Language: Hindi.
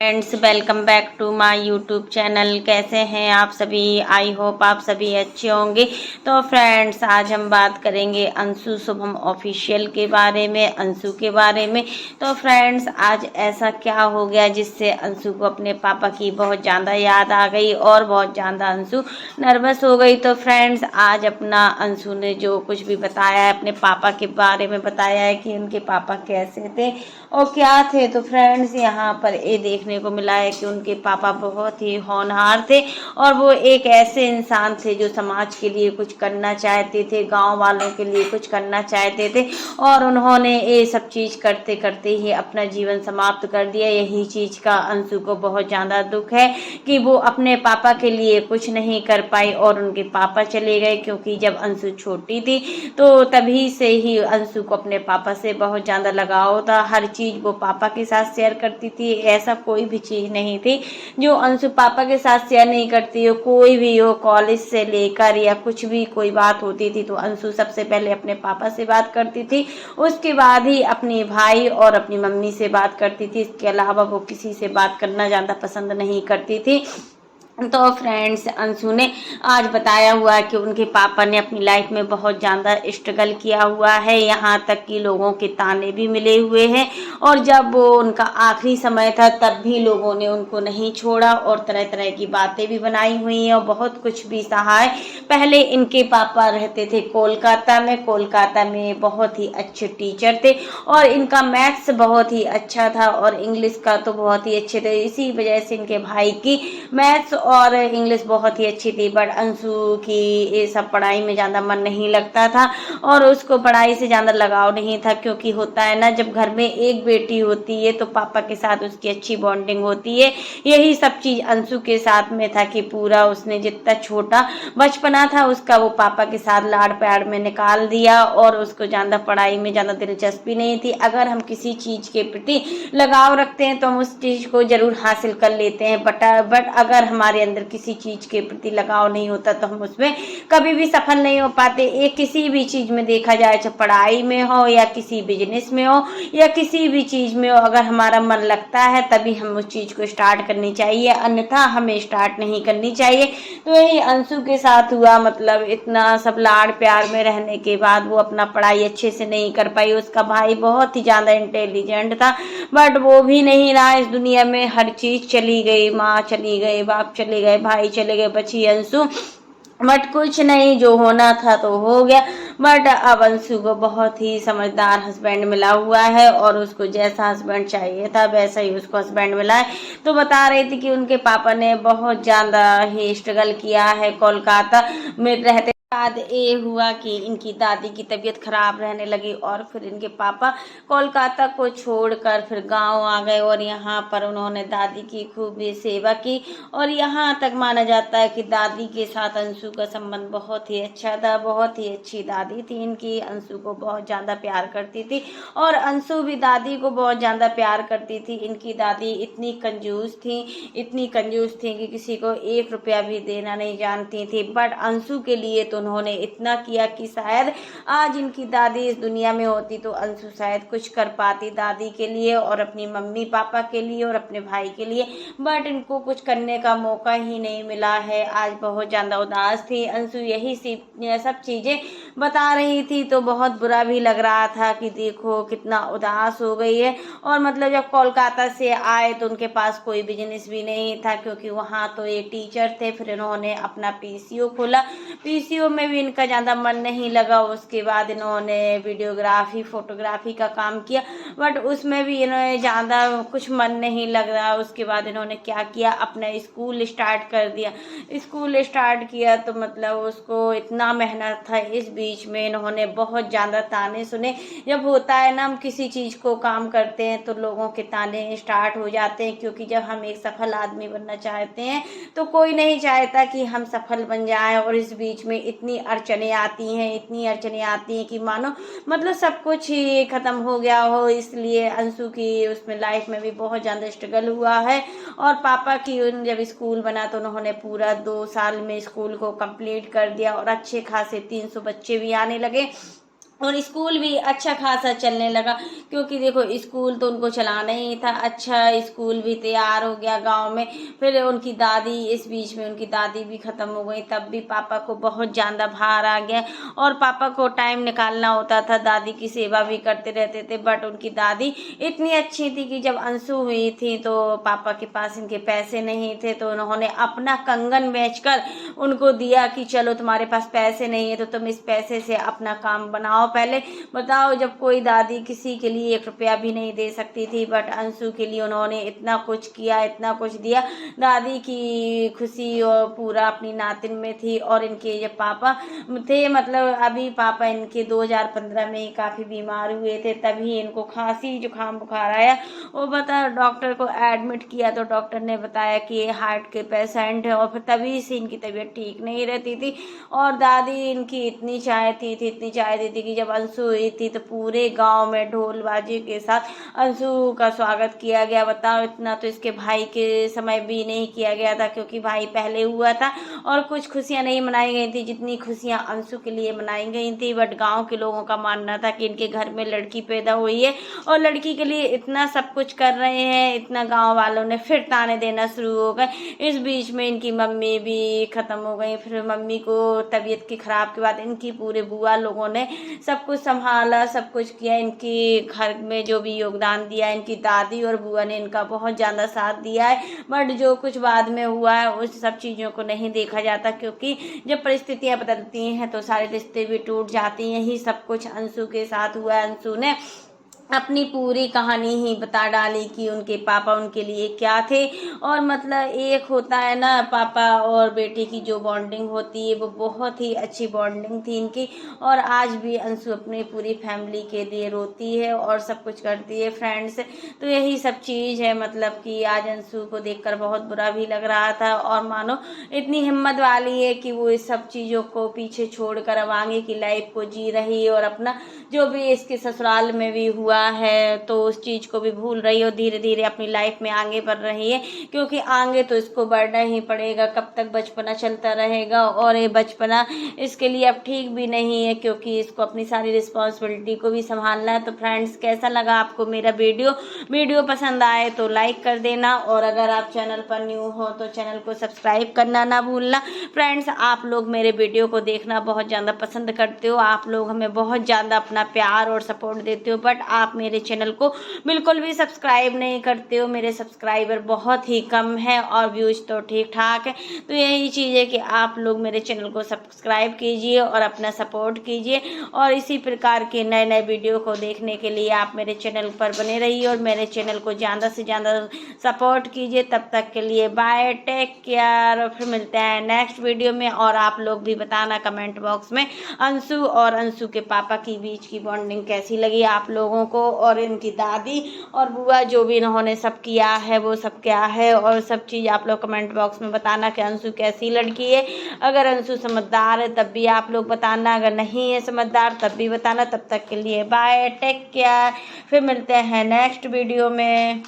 Friends, welcome back to my YouTube channel. कैसे हैं आप सभी? आई होप आप सभी अच्छे होंगे। तो फ्रेंड्स, आज हम बात करेंगे अंशु शुभम ऑफिशियल के बारे में, अंशु के बारे में। तो फ्रेंड्स, आज ऐसा क्या हो गया जिससे अंशु को अपने पापा की बहुत ज़्यादा याद आ गई और बहुत ज़्यादा अंशु नर्वस हो गई। तो फ्रेंड्स, आज अपना अंशु ने जो कुछ भी बताया है अपने पापा के बारे में बताया है कि उनके पापा कैसे थे और क्या थे। तो फ्रेंड्स, यहाँ पर ये देखने को मिला है कि उनके पापा बहुत ही होनहार थे और वो एक ऐसे इंसान थे जो समाज के लिए कुछ करना चाहते थे, गांव वालों के लिए कुछ करना चाहते थे और उन्होंने ये सब चीज़ करते करते ही अपना जीवन समाप्त कर दिया। यही चीज़ का अंशु को बहुत ज़्यादा दुख है कि वो अपने पापा के लिए कुछ नहीं कर पाई और उनके पापा चले गए, क्योंकि जब अंशु छोटी थी तो तभी से ही अंशु को अपने पापा से बहुत ज़्यादा लगाव था। हर चीज़ वो पापा के साथ शेयर करती थी। ऐसा कोई भी चीज़ नहीं थी जो अंशु पापा के साथ शेयर नहीं करती हो। कोई भी हो, कॉलेज से लेकर या कुछ भी कोई बात होती थी तो अंशु सबसे पहले अपने पापा से बात करती थी, उसके बाद ही अपने भाई और अपनी मम्मी से बात करती थी। इसके अलावा वो किसी से बात करना ज़्यादा पसंद नहीं करती थी। तो फ्रेंड्स, अंशु ने आज बताया हुआ है कि उनके पापा ने अपनी लाइफ में बहुत ज़्यादा स्ट्रगल किया हुआ है, यहाँ तक कि लोगों के ताने भी मिले हुए हैं और जब वो उनका आखिरी समय था तब भी लोगों ने उनको नहीं छोड़ा और तरह तरह की बातें भी बनाई हुई हैं और बहुत कुछ भी सहा है। पहले इनके पापा रहते थे कोलकाता में बहुत ही अच्छे टीचर थे और इनका मैथ्स बहुत ही अच्छा था और इंग्लिश का तो बहुत ही अच्छे थे। इसी वजह से इनके भाई की मैथ्स और इंग्लिश बहुत ही अच्छी थी, बट अंशु की ये सब पढ़ाई में ज़्यादा मन नहीं लगता था और उसको पढ़ाई से ज़्यादा लगाव नहीं था, क्योंकि होता है ना, जब घर में एक बेटी होती है तो पापा के साथ उसकी अच्छी बॉन्डिंग होती है। यही सब चीज़ अंशु के साथ में था कि पूरा उसने जितना छोटा बचपना था उसका वो पापा के साथ लाड़ प्यार में निकाल दिया और उसको ज़्यादा पढ़ाई में ज़्यादा दिलचस्पी नहीं थी। अगर हम किसी चीज़ के प्रति लगाव रखते हैं तो हम उस चीज़ को ज़रूर हासिल कर लेते हैं, बट अगर हमारे अंदर किसी चीज़ के प्रति लगाव नहीं होता तो हम उसमें कभी भी सफल नहीं हो पाते। एक किसी भी चीज़ में देखा जाए, चाहे पढ़ाई में हो या किसी बिजनेस में हो या किसी भी चीज़ में हो, अगर हमारा मन लगता है तभी हम उस चीज़ को स्टार्ट करनी चाहिए, अन्यथा हमें स्टार्ट नहीं करनी चाहिए। तो यही अंशु के साथ हुआ। मतलब इतना सब लाड़ प्यार में रहने के बाद वो अपना पढ़ाई अच्छे से नहीं कर पाई। उसका भाई बहुत ही ज़्यादा इंटेलिजेंट था, बट वो भी नहीं रहा इस दुनिया में। हर चीज़ चली गई, माँ चली गई, बाप चले गए, भाई चले गए, बची अंशु। बट कुछ नहीं, जो होना था तो हो गया। बट अब अंशु को बहुत ही समझदार हस्बैंड मिला हुआ है और उसको जैसा हस्बैंड चाहिए था वैसा ही उसको हस्बैंड मिला है। तो बता रही थी कि उनके पापा ने बहुत ज़्यादा ही स्ट्रगल किया है कोलकाता में रहते। बाद ये हुआ कि इनकी दादी की तबीयत खराब रहने लगी और फिर इनके पापा कोलकाता को छोड़कर फिर गांव आ गए और यहाँ पर उन्होंने दादी की खूब सेवा की और यहाँ तक माना जाता है कि दादी के साथ अंशु का संबंध बहुत ही अच्छा था। बहुत ही अच्छी दादी थी इनकी, अंशु को बहुत ज़्यादा प्यार करती थी और अंशु भी दादी को बहुत ज़्यादा प्यार करती थी। इनकी दादी इतनी कंजूस थी कि किसी को 1 रुपया भी देना नहीं जानती थी, बट अंशु के लिए तो उन्होंने इतना किया कि शायद आज इनकी दादी इस दुनिया में होती तो अंशु शायद कुछ कर पाती दादी के लिए और अपनी मम्मी पापा के लिए और अपने भाई के लिए, बट इनको कुछ करने का मौका ही नहीं मिला है। आज बहुत ज़्यादा उदास थी अंशु, यही सब चीज़ें बता रही थी तो बहुत बुरा भी लग रहा था कि देखो कितना उदास हो गई है। और मतलब जब कोलकाता से आए तो उनके पास कोई बिजनेस भी नहीं था, क्योंकि वहाँ तो ये टीचर थे। फिर इन्होंने अपना पीसीओ खोला, पीसीओ में भी इनका ज़्यादा मन नहीं लगा। उसके बाद इन्होंने वीडियोग्राफी फोटोग्राफी का काम किया, बट उसमें भी इन्होंने ज़्यादा कुछ मन नहीं लग रहा। उसके बाद इन्होंने क्या किया, अपना स्कूल स्टार्ट कर दिया। स्कूल स्टार्ट किया तो मतलब उसको इतना मेहनत था, इस बीच में इन्होंने बहुत ज़्यादा ताने सुने। जब होता है ना, हम किसी चीज़ को काम करते हैं तो लोगों के ताने स्टार्ट हो जाते हैं, क्योंकि जब हम एक सफल आदमी बनना चाहते हैं तो कोई नहीं चाहता कि हम सफल बन जाएं और इस बीच में इतनी अड़चने आती हैं कि मानो मतलब सब कुछ ही खत्म हो गया हो। इसलिए अंशु की उसमें लाइफ में भी बहुत ज़्यादा स्ट्रगल हुआ है और पापा की जब स्कूल बना तो उन्होंने पूरा 2 साल में स्कूल को कंप्लीट कर दिया और अच्छे खासे 300 बच्चे भी आने लगे। और स्कूल भी अच्छा खासा चलने लगा, क्योंकि देखो स्कूल तो उनको चलाना ही था। अच्छा स्कूल भी तैयार हो गया गांव में। फिर उनकी दादी, इस बीच में उनकी दादी भी ख़त्म हो गई, तब भी पापा को बहुत ज़्यादा भार आ गया और पापा को टाइम निकालना होता था, दादी की सेवा भी करते रहते थे। बट उनकी दादी इतनी अच्छी थी कि जब अंशु हुई थी तो पापा के पास इनके पैसे नहीं थे, तो उन्होंने अपना कंगन बेचकर उनको दिया कि चलो तुम्हारे पास पैसे नहीं है तो तुम इस पैसे से अपना काम बनाओ। पहले बताओ, जब कोई दादी किसी के लिए 1 रुपया भी नहीं दे सकती थी, बट अंशु के लिए उन्होंने इतना कुछ किया, इतना कुछ दिया। दादी की खुशी और पूरा अपनी नातिन में थी। और इनके जब पापा थे, मतलब अभी पापा इनके 2015 में ही काफ़ी बीमार हुए थे, तभी इनको खांसी जुकाम बुखार आया। वो बता डॉक्टर को एडमिट किया तो डॉक्टर ने बताया कि ये हार्ट के पेशेंट है, और फिर तभी से इनकी तबीयत ठीक नहीं रहती थी। और दादी इनकी इतनी चाहती थी, इतनी चाहती थी कि जब अंशु हुई थी तो पूरे गांव में ढोल बाजे के साथ अंशु का स्वागत किया गया। बताओ, इतना तो इसके भाई के समय भी नहीं किया गया था, क्योंकि भाई पहले हुआ था और कुछ खुशियां नहीं मनाई गई थी जितनी खुशियां अंशु के लिए मनाई गई थी। बट गांव के लोगों का मानना था कि इनके घर में लड़की पैदा हुई है और लड़की के लिए इतना सब कुछ कर रहे हैं, इतना गांव वालों ने फिर ताने देना शुरू हो गए। इस बीच में इनकी मम्मी भी ख़त्म हो गई। फिर मम्मी को तबीयत की ख़राब के बाद इनकी पूरे बुआ लोगों ने सब कुछ संभाला, सब कुछ किया। इनकी घर में जो भी योगदान दिया, इनकी दादी और बुआ ने इनका बहुत ज़्यादा साथ दिया है। बट जो कुछ बाद में हुआ है उस सब चीज़ों को नहीं देखा जाता, क्योंकि जब परिस्थितियाँ बदलती हैं तो सारे रिश्ते भी टूट जाती हैं। यही सब कुछ अंशु के साथ हुआ है। अंशु ने अपनी पूरी कहानी ही बता डाली कि उनके पापा उनके लिए क्या थे। और मतलब एक होता है ना, पापा और बेटे की जो बॉन्डिंग होती है वो बहुत ही अच्छी बॉन्डिंग थी इनकी। और आज भी अंशु अपनी पूरी फैमिली के लिए रोती है और सब कुछ करती है फ्रेंड्स। तो यही सब चीज़ है, मतलब कि आज अंशु को देखकर बहुत बुरा भी लग रहा था। और मानो इतनी हिम्मत वाली है कि वो इस सब चीज़ों को पीछे छोड़कर अब आगे की लाइफ को जी रही है, और अपना जो भी इसके ससुराल में भी हुआ है तो उस चीज़ को भी भूल रही है और धीरे धीरे अपनी लाइफ में आगे बढ़ रही है। क्योंकि आगे तो इसको बढ़ना ही पड़ेगा, कब तक बचपना चलता रहेगा। और ये बचपना इसके लिए अब ठीक भी नहीं है, क्योंकि इसको अपनी सारी रिस्पॉन्सिबिलिटी को भी संभालना है। तो फ्रेंड्स, कैसा लगा आपको मेरा वीडियो पसंद आए तो लाइक कर देना, और अगर आप चैनल पर न्यू हो तो चैनल को सब्सक्राइब करना ना भूलना। फ्रेंड्स, आप लोग मेरे वीडियो को देखना बहुत ज़्यादा पसंद करते हो, आप लोग हमें बहुत ज़्यादा अपना प्यार और सपोर्ट देते हो, बट आप मेरे चैनल को बिल्कुल भी सब्सक्राइब नहीं करते हो। मेरे सब्सक्राइबर बहुत ही कम है और व्यूज तो ठीक ठाक है। तो यही चीज़ है कि आप लोग मेरे चैनल को सब्सक्राइब कीजिए और अपना सपोर्ट कीजिए, और इसी प्रकार के नए नए वीडियो को देखने के लिए आप मेरे चैनल पर बने रहिए और मेरे चैनल को ज़्यादा से ज़्यादा सपोर्ट कीजिए। तब तक के लिए बाय, टेक केयर, और फिर मिलते हैं नेक्स्ट वीडियो में। और आप लोग भी बताना कमेंट बॉक्स में अंशु और अंशु के पापा की बीच की बॉन्डिंग कैसी लगी आप लोगों को, और इनकी दादी और बुआ जो भी इन्होंने सब किया है वो सब क्या है, और सब चीज़ आप लोग कमेंट बॉक्स में बताना कि अंशु कैसी लड़की है। अगर अंशु समझदार है तब भी आप लोग बताना, अगर नहीं है समझदार तब भी बताना। तब तक के लिए बाय, टेक केयर, फिर मिलते हैं नेक्स्ट वीडियो में।